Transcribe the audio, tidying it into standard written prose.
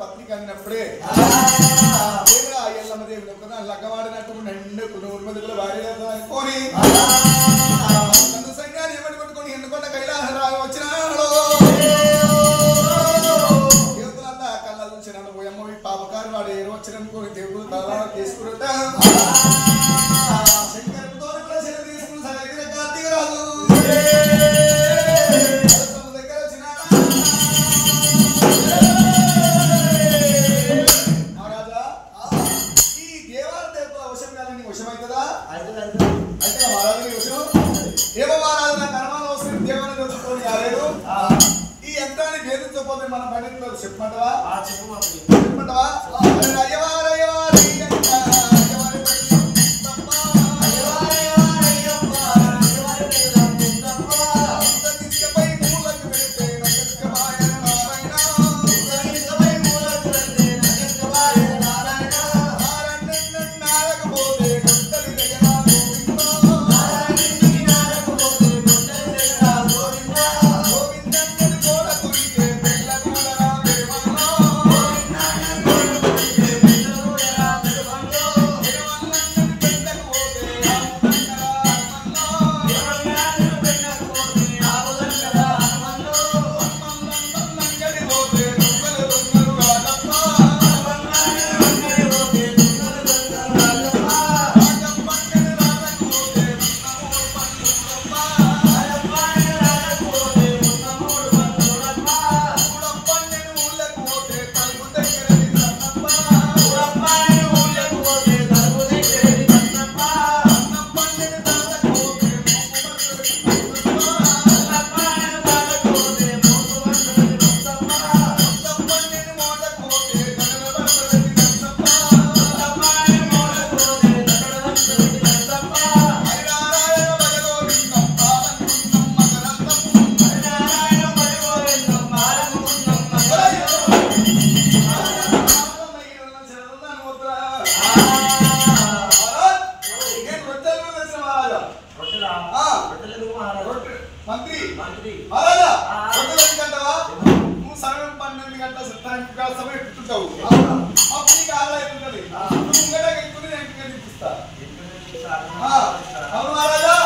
పత్రిక అందినప్పుడే ఎల్లమ్మ దేవుడు ఒక లగ్గవాడినట్టు నిండు ఊర్మదిలో భార్య అనుకోని సైన్యాన్ని ఏమని పట్టుకొని ఎన్నుకొండ కైలాస రాగా వచ్చినాడు దేవతలంతా కళ్ళ చూసినాడు పోయమ్మ పాపకారు వాడు ఏరు వచ్చిననుకోని దేవుడు తల తీసుకురట శంకరుతో కూడా చెల్లి తీసుకుని సగలిగిన కార్తీక రాజు ఈ యంత్రాన్ని భేదించకపోతే మన పండితులు చెప్పమంటావా చెప్పమంటావా మంత్రి మహారాజా గంటవా నువ్వు సమయం 12 గంటల సమయం పెట్టుకుంటావు అప్పుడు నీకు ఆదాయం నువ్వు ఇంకటి నేను చూపిస్తా అవును మహారాజా